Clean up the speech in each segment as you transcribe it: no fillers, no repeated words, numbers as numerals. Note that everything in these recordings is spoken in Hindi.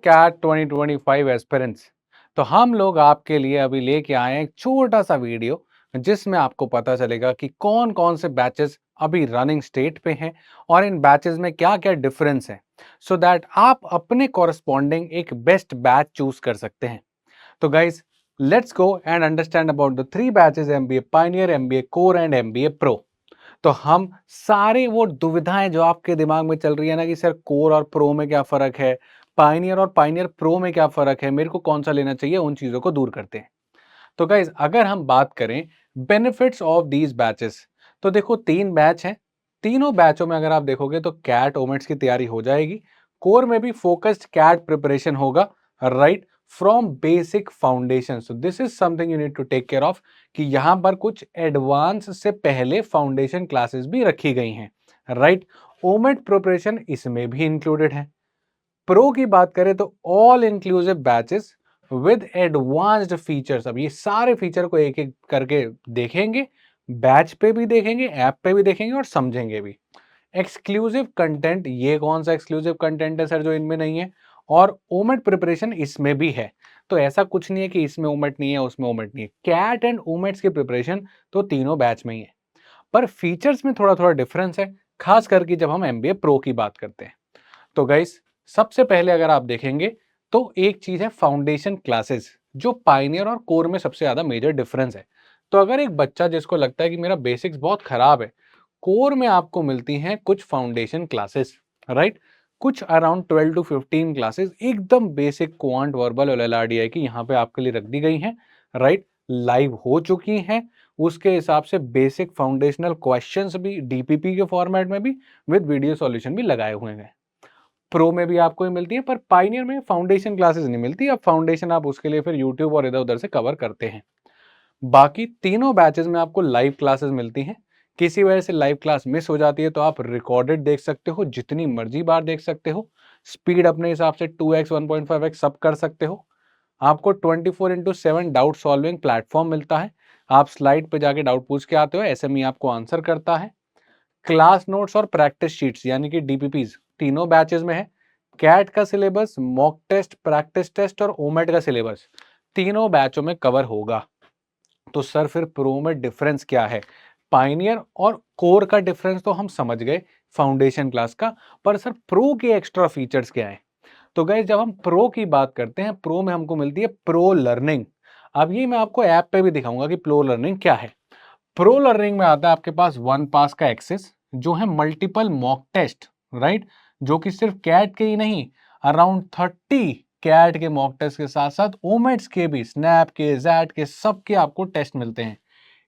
Cat 2025 aspirants. तो हम लोग आपके लिए अभी लेके आए हैं एक छोटा सा वीडियो जिसमें आपको पता चलेगा कि कौन कौन से बैचेस अभी रनिंग स्टेट पे हैं और इन बैचेस में क्या क्या डिफरेंस है, सो दैट आप अपने कॉरस्पॉन्डिंग एक बेस्ट बैच चूज कर सकते हैं। तो guys, let's go and understand about the three batches, MBA Pioneer, MBA core and MBA pro. तो हम सारे वो दुविधाएं जो आपके दिमाग में चल रही है ना कि सर कोर और प्रो में क्या फर्क है, पायनियर और पायनियर प्रो में क्या फर्क है, मेरे को कौन सा लेना चाहिए, उन चीजों को दूर करते हैं। तो गाइज, अगर हम बात करें बेनिफिट्स ऑफ दीज बैचेस, तो देखो तीन बैच हैं। तीनों बैचों में अगर आप देखोगे तो कैट ओमेट्स की तैयारी हो जाएगी। कोर में भी फोकस्ड कैट प्रिपरेशन होगा, right, from basic foundation. So this is something you need to take care of कि यहां पर कुछ एडवांस से पहले फाउंडेशन क्लासेस भी रखी गई हैं, राइट। ओमेट प्रिपरेशन इसमें भी इंक्लूडेड है। प्रो की बात करें तो all inclusive batches with advanced features. अब ये सारे फीचर को एक एक करके देखेंगे, बैच पे भी देखेंगे, ऐप पे भी देखेंगे और समझेंगे भी। एक्सक्लूसिव कंटेंट, ये कौन सा एक्सक्लूसिव कंटेंट है सर जो इनमें नहीं है? और ओमेट प्रिपरेशन इसमें भी है। तो ऐसा कुछ नहीं है कि इसमें ओमेट नहीं है उसमें ओमेट नहीं है। कैट एंड ओमेट्स की प्रिपरेशन तो तीनों बैच में ही है, पर फीचर्स में थोड़ा थोड़ा डिफरेंस है, खास करके जब हम एमबीए प्रो की बात करते हैं। तो गाइस, सबसे पहले अगर आप देखेंगे तो एक चीज है फाउंडेशन क्लासेस, जो पाइनियर और कोर में सबसे ज्यादा मेजर डिफरेंस है। तो अगर एक बच्चा जिसको लगता है कि मेरा बेसिक्स बहुत खराब है, कोर में आपको मिलती हैं कुछ फाउंडेशन क्लासेस, राइट। कुछ अराउंड 12 टू 15 क्लासेस एकदम बेसिक क्वांट, वर्बल और एलआरडीआई की यहाँ पे आपके लिए रख दी गई हैं, राइट। लाइव हो चुकी हैं, उसके हिसाब से बेसिक फाउंडेशनल क्वेश्चंस भी डीपीपी के फॉर्मेट में भी विद वीडियो सॉल्यूशन भी लगाए हुए हैं। प्रो में भी आपको ही मिलती है, पर पाइनियर में फाउंडेशन क्लासेस नहीं मिलती। अब फाउंडेशन आप उसके लिए फिर यूट्यूब और इधर उधर से कवर करते हैं। बाकी तीनों बैचेस में आपको लाइव क्लासेस मिलती हैं। किसी वजह से लाइव क्लास मिस हो जाती है तो आप रिकॉर्डेड देख सकते हो, जितनी मर्जी बार देख सकते हो। स्पीड अपने हिसाब से 2x 1.5x सब कर सकते हो। आपको 24/7 डाउट सॉल्विंग प्लेटफॉर्म मिलता है। आप स्लाइड पे जाके डाउट पूछ के आते हो, एसएमई आपको आंसर करता है। क्लास नोट्स और प्रैक्टिस शीट्स यानी कि डीपीपीज तीनों बैचेस में है। कैट का syllabus, mock test, practice test और ओमेट का सिलेबस तीनों बैचों में कवर होगा। तो सर फिर प्रो में डिफरेंस क्या है? पाइनियर और कोर का डिफरेंस तो हम समझ गए, फाउंडेशन क्लास का। पर सर प्रो के एक्स्ट्रा फीचर्स क्या है? तो गाइस, जब हम प्रो की बात करते हैं, प्रो में हमको मिलती है प्रो लर्निंग। अब ये मैं आपको ऐप पे भी दिखाऊंगा कि प्रो लर्निंग क्या है। प्रो लर्निंग में आता है आपके पास वन पास का एक्सेस, जो है मल्टीपल मॉक टेस्ट, राइट। जो कि सिर्फ कैट के ही नहीं, अराउंड 30 कैट के मॉक टेस्ट के साथ साथ ओमेट्स के भी, स्नैप के, जैट के, सबके आपको टेस्ट मिलते हैं।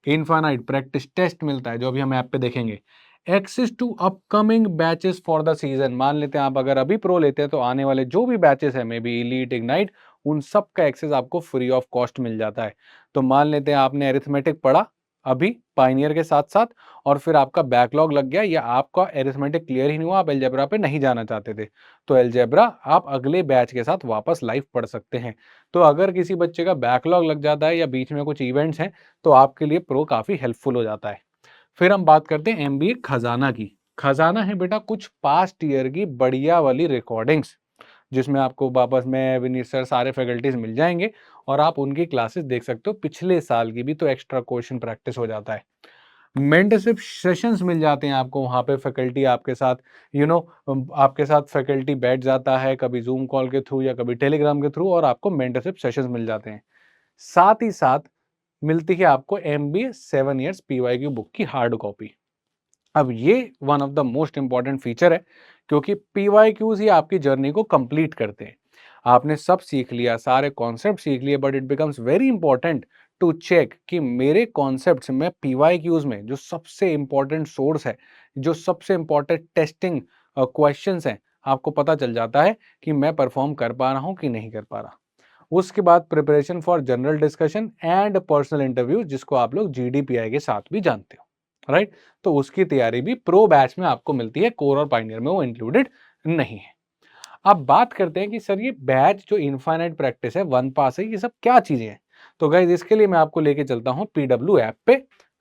इनफाइनाइट प्रैक्टिस टेस्ट मिलता है जो अभी हम ऐप पे देखेंगे। Access to upcoming batches for the season, मान लेते हैं आप अगर अभी प्रो लेते हैं तो आने वाले जो भी बैचेस है, मे बी इलीट, इग्नाइट, उन सब का एक्सेस आपको फ्री ऑफ कॉस्ट मिल जाता है। तो मान लेते हैं आपने एरिथमेटिक पढ़ा अभी पाइनियर के साथ साथ, और फिर आपका बैकलॉग लग गया या आपका एरिथमेटिक क्लियर ही नहीं हुआ, आप एलजेब्रा पे नहीं जाना चाहते थे, तो एलजेब्रा आप अगले बैच के साथ वापस लाइव पढ़ सकते हैं। तो अगर किसी बच्चे का बैकलॉग लग जाता है या बीच में कुछ इवेंट्स हैं, तो आपके लिए प्रो काफी हेल्पफुल हो जाता है। फिर हम बात करते हैं एमबीए खजाना की। खजाना है बेटा कुछ पास्ट ईयर की बढ़िया वाली रिकॉर्डिंग्स, जिसमें आपको वापस में विनीत सर सारे फैकल्टीज मिल जाएंगे और आप उनकी क्लासेस देख सकते हो, पिछले साल की भी, तो एक्स्ट्रा क्वेश्चन प्रैक्टिस हो जाता है। मेंटरशिप सेशंस मिल जाते हैं आपको, वहाँ पे फैकल्टी आपके साथ, आपके साथ फैकल्टी बैठ जाता है, कभी जूम कॉल के थ्रू या कभी टेलीग्राम के थ्रू, और आपको मेंटरशिप सेशंस मिल जाते हैं। साथ ही साथ मिलती है आपको एमबीए 7 ईयर्स पीवाईक्यू बुक की हार्ड कॉपी। अब ये one of the most important feature है, क्योंकि पीवाईक्यूज ही आपकी जर्नी को कंप्लीट करते हैं। आपने सब सीख लिया, सारे कॉन्सेप्ट सीख लिए, but it becomes very important to check कि मेरे कॉन्सेप्ट्स में पीवाईक्यूज में जो सबसे इंपॉर्टेंट सोर्स है, जो सबसे इंपॉर्टेंट टेस्टिंग क्वेश्चंस हैं, आपको पता चल जाता है कि मैं परफॉर्म कर पा रहा हूं कि नहीं कर पा रहा। उसके बाद preparation for general discussion and personal interview, जिसको आप लोग जीडीपीआई के साथ भी जानते हो, राइट। तो उसकी तैयारी भी प्रो बैच में आपको मिलती है, कोर और पाइनियर में वो इंक्लूडेड नहीं है। अब बात करते हैं कि सर ये बैच जो इनफाइनाइट प्रैक्टिस है, वन पास है, ये सब क्या चीजें हैं? तो गाइज, इसके लिए मैं आपको लेके चलता हूँ पीडब्ल्यू ऐप पे,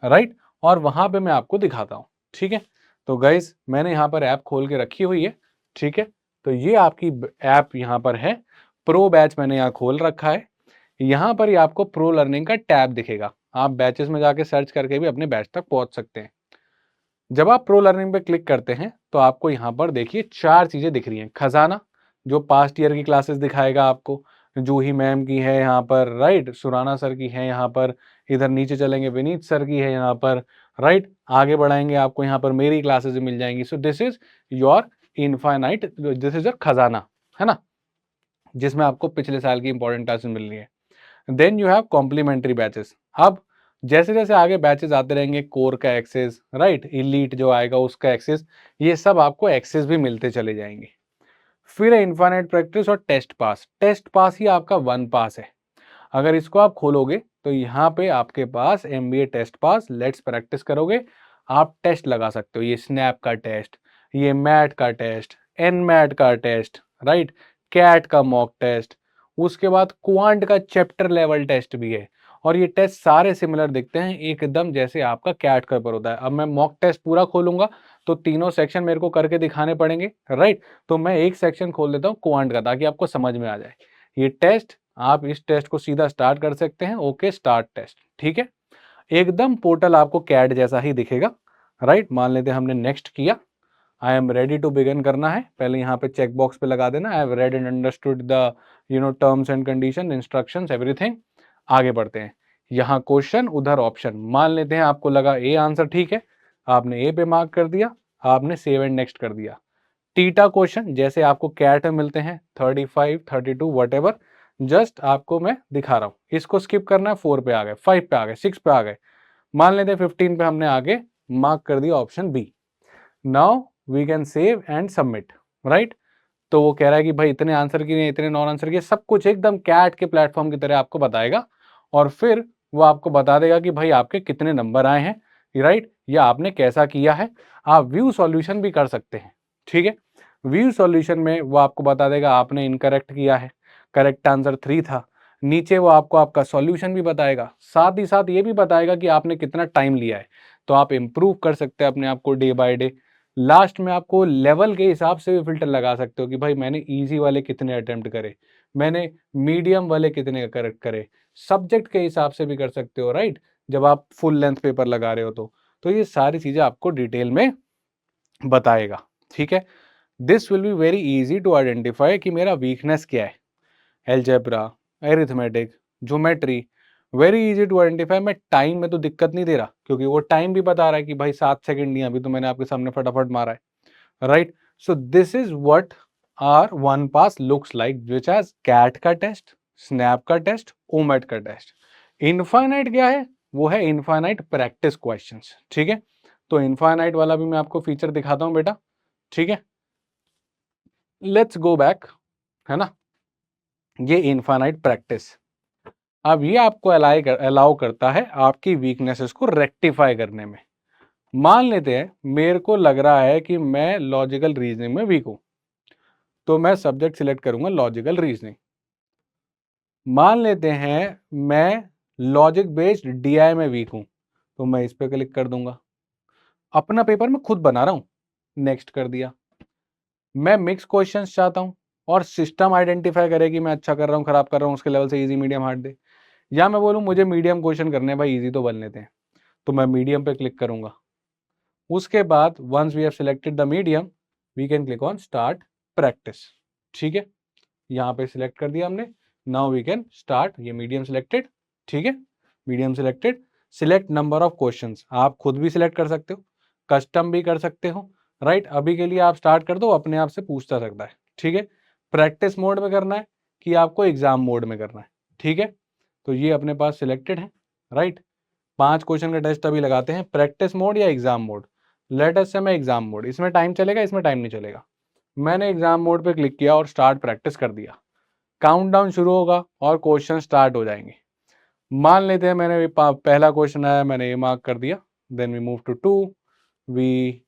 राइट, और वहां पे मैं आपको दिखाता हूँ, ठीक है। तो गाइज, मैंने यहाँ पर ऐप खोल के रखी हुई है, ठीक है। तो ये आपकी ऐप यहाँ पर है, प्रो बैच मैंने यहाँ खोल रखा है। यहाँ पर ही आपको प्रो लर्निंग का टैब दिखेगा। आप बैचेस में जाके सर्च करके भी अपने बैच तक पहुंच सकते हैं। जब आप प्रो लर्निंग पे क्लिक करते हैं तो आपको यहाँ पर देखिए 4 चीजें दिख रही हैं। खजाना, जो पास्ट ईयर की क्लासेस दिखाएगा आपको, जूही मैम की है यहाँ पर, राइट, सुराना सर की है यहाँ पर, इधर नीचे चलेंगे विनीत सर की है यहाँ पर, राइट, आगे बढ़ाएंगे आपको यहाँ पर मेरी क्लासेस मिल जाएंगी। सो this is your infinite, this is your खजाना, है ना, जिसमें आपको पिछले साल की इंपॉर्टेंट क्लासेस मिल रही है। Then you have complimentary batches. अब जैसे जैसे आगे बैचेस आते रहेंगे, कोर का एक्सेस, राइट, इलीट जो आएगा उसका एक्सेस, ये सब आपको एक्सेस भी मिलते चले जाएंगे। फिर है इनफाइनाइट प्रैक्टिस और टेस्ट पास। टेस्ट पास ही आपका वन पास है। अगर इसको आप खोलोगे तो यहाँ पे आपके पास MBA test pass, let's practice करोगे, आप टेस्ट लगा सकते हो। ये स्नैप का टेस्ट, ये मैट का टेस्ट, एनमैट का टेस्ट, राइट, कैट का मॉक टेस्ट, उसके बाद क्वांट का चैप्टर लेवल टेस्ट भी है। और ये टेस्ट सारे सिमिलर दिखते हैं एकदम, जैसे आपका कैट का पेपर होता है। अब मैं मॉक टेस्ट पूरा खोलूंगा तो तीनों सेक्शन मेरे को करके दिखाने पड़ेंगे, राइट। तो मैं एक सेक्शन खोल देता हूँ क्वांट का, ताकि आपको समझ में आ जाए। ये टेस्ट, आप इस टेस्ट को सीधा स्टार्ट कर सकते हैं। ओके, स्टार्ट टेस्ट, ठीक है। एकदम पोर्टल आपको कैट जैसा ही दिखेगा, राइट। मान लेते हैं हमने नेक्स्ट किया, I am ready to begin करना है। पहले यहाँ पे चेक बॉक्स पे लगा देना, I have read and understood the terms and condition, instructions, everything. आगे बढ़ते हैं। यहाँ क्वेश्चन, उधर ऑप्शन। मान लेते हैं आपको लगा ए आंसर ठीक है, आपने ए पे मार्क कर दिया, आपने सेव एंड नेक्स्ट कर दिया। टीटा क्वेश्चन जैसे आपको कैट में मिलते हैं, 35, 32 वट, जस्ट आपको मैं दिखा रहा हूँ। इसको स्किप करना है, 4 पे आ गए, 5 पे आ गए, 6 पे आ गए, मान लेते हैं 15 पे हमने आगे मार्क कर दिया option B. Now we can save and submit, right. तो वो कह रहा है कि भाई इतने आंसर किए, इतने नॉन आंसर किए, सब कुछ एकदम कैट के प्लेटफॉर्म की तरह आपको बताएगा। और फिर वो आपको बता देगा कि भाई आपके कितने नंबर आए हैं, राइट, या आपने कैसा किया है। आप व्यू सॉल्यूशन भी कर सकते हैं, ठीक है। व्यू सॉल्यूशन में वो आपको बता देगा आपने इनकरेक्ट किया है, करेक्ट आंसर 3 था। नीचे वो आपको आपका सॉल्यूशन भी बताएगा, साथ ही साथ ये भी बताएगा कि आपने कितना टाइम लिया है। तो आप इम्प्रूव कर सकते हैं अपने आप को डे बाय डे। लास्ट में आपको लेवल के हिसाब से भी फिल्टर लगा सकते हो कि भाई मैंने इजी वाले कितने अटेम्प्ट करे, मैंने मीडियम वाले कितने करेक्ट करे। सब्जेक्ट के हिसाब से भी कर सकते हो, राइट, जब आप फुल लेंथ पेपर लगा रहे हो तो ये सारी चीजें आपको डिटेल में बताएगा, ठीक है। This will be very easy to identify कि मेरा वीकनेस क्या है। Algebra, arithmetic, geometry, very easy to identify. मैं टाइम में तो दिक्कत नहीं दे रहा, क्योंकि वो टाइम भी बता रहा है कि भाई 7 सेकंड ही, अभी तो मैंने आपके सामने फटाफट मारा है, right. So this is what our one pass looks like, which as CAT का टेस्ट, स्नैप का टेस्ट, ओमेट का टेस्ट। इनफाइनाइट क्या है? वो है इनफाइनाइट प्रैक्टिस क्वेश्चंस, ठीक है। तो इनफाइनाइट वाला भी मैं आपको फीचर दिखाता हूं बेटा, ठीक है। लेट्स गो बैक, है ना, ये इनफाइनाइट प्रैक्टिस। अब ये आपको अलाउ करता है आपकी वीकनेसेस को रेक्टिफाई करने में। मान लेते हैं मेरे को लग रहा है कि मैं लॉजिकल रीजनिंग में वीक हूं, तो मैं सब्जेक्ट सिलेक्ट करूंगा लॉजिकल रीजनिंग। मान लेते हैं मैं लॉजिक बेस्ड DI में वीक हूं, तो मैं इस पे क्लिक कर दूंगा। अपना पेपर मैं खुद बना रहा हूं, नेक्स्ट कर दिया। मैं मिक्स क्वेश्चंस चाहता हूं और सिस्टम आइडेंटिफाई करे कि मैं अच्छा कर रहा हूं, खराब कर रहा हूं, उसके लेवल से इजी, मीडियम, हार्ड दे। या मैं बोलूं मुझे मीडियम क्वेश्चन करने हैं भाई, इजी तो बन लेते हैं, तो मैं मीडियम पे क्लिक करूंगा। उसके बाद once we have selected the medium, we can click on start practice, ठीक है। यहाँ पे सिलेक्ट कर दिया हमने, नाउ वी कैन स्टार्ट। ये मीडियम सिलेक्टेड, ठीक है, medium selected. Select number of questions, आप खुद भी सिलेक्ट कर सकते हो, कस्टम भी कर सकते हो, राइट। अभी के लिए आप स्टार्ट कर दो, अपने आप से पूछता सकता है, ठीक है। प्रैक्टिस मोड में करना है कि आपको एग्जाम मोड में करना है, ठीक है। तो ये अपने पास सिलेक्टेड है, राइट। 5 क्वेश्चन का टेस्ट अभी लगाते हैं, प्रैक्टिस मोड या एग्जाम मोड। लेट अस से मैं एग्जाम मोड, इसमें टाइम चलेगा, इसमें टाइम नहीं चलेगा। मैंने एग्जाम मोड पे क्लिक किया और स्टार्ट प्रैक्टिस कर दिया। काउंटडाउन शुरू होगा और क्वेश्चन स्टार्ट हो जाएंगे। मान लेते हैं मैंने पहला क्वेश्चन आया, मैंने ये मार्क कर दिया। Then we move to 2, we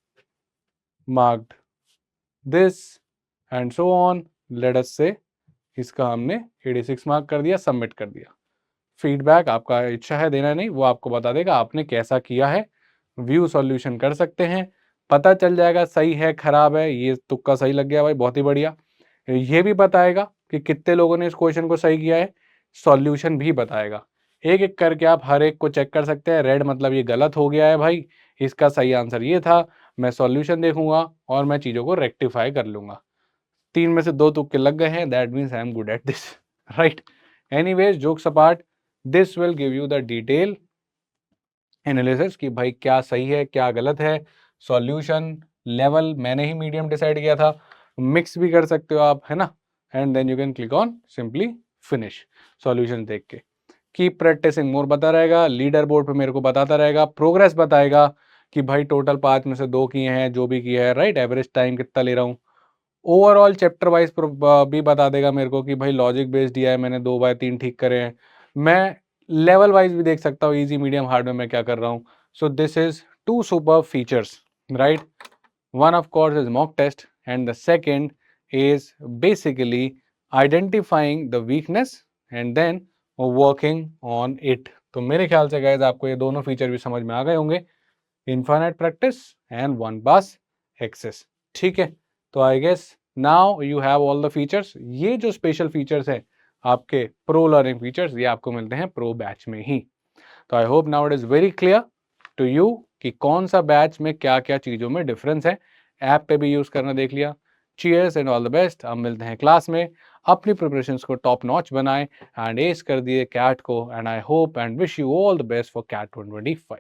marked this and so on. Let us से इसका हमने 86 मार्क कर दिया, सबमिट कर दिया। फीडबैक आपका इच्छा है देना, नहीं वो आपको बता देगा आपने कैसा किया है। व्यू सॉल्यूशन कर सकते हैं, पता चल जाएगा सही है खराब है। ये तुक्का सही लग गया भाई, बहुत ही बढ़िया। ये भी बताएगा कि कितने लोगों ने इस क्वेश्चन को सही किया है, सॉल्यूशन भी बताएगा। एक एक करके आप हर एक को चेक कर सकते हैं। रेड मतलब ये गलत हो गया है भाई, इसका सही आंसर ये था। मैं सॉल्यूशन देखूंगा और मैं चीज़ों को रेक्टिफाई कर लूंगा। 3 में से 2 तुक्के लग गए हैं, that means I am good at this, right. Anyways, jokes apart, this will give you the detail analysis कि भाई क्या सही है क्या गलत है। सॉल्यूशन लेवल मैंने ही मीडियम डिसाइड किया था, मिक्स भी कर सकते हो आप, है ना। And then you can click on simply finish solution देख के। कीप प्रैक्टिसिंग मोर बता रहेगा, लीडर बोर्ड पे मेरे को बताता रहेगा, प्रोग्रेस बताएगा कि भाई टोटल 5 में से 2 किए हैं, जो भी किया है, राइट। एवरेज टाइम कितना ले रहा हूँ। ओवरऑल चैप्टर वाइज भी बता देगा मेरे को कि भाई लॉजिक बेस्ड दिया है मैंने, 2/3 ठीक करे हैं। मैं लेवल वाइज भी देख सकता हूँ, इजी मीडियम हार्ड में मैं क्या कर रहा हूँ। सो this is 2 super features, right. One of course is mock test and the second is basically identifying the weakness and then working on it। तो मेरे ख्याल से गाइस आपको ये दोनों फीचर भी समझ में आ गए होंगे, infinite practice and one pass access. ठीक है, तो I guess now you have all the features. ये जो स्पेशल फीचर्स हैं आपके प्रो लर्निंग फीचर्स, ये आपको मिलते हैं प्रो बैच में ही। तो I hope now it is very clear to you कि कौन सा बैच में क्या क्या चीज़ों में डिफरेंस है। ऐप पे भी यूज़ करना देख लिया। Cheers and all the best. अब मिलते हैं क्लास में। अपनी प्रिपरेशंस को टॉप नॉच बनाएं एंड एस कर दिए कैट को। And I hope and wish you all the best for CAT 2025।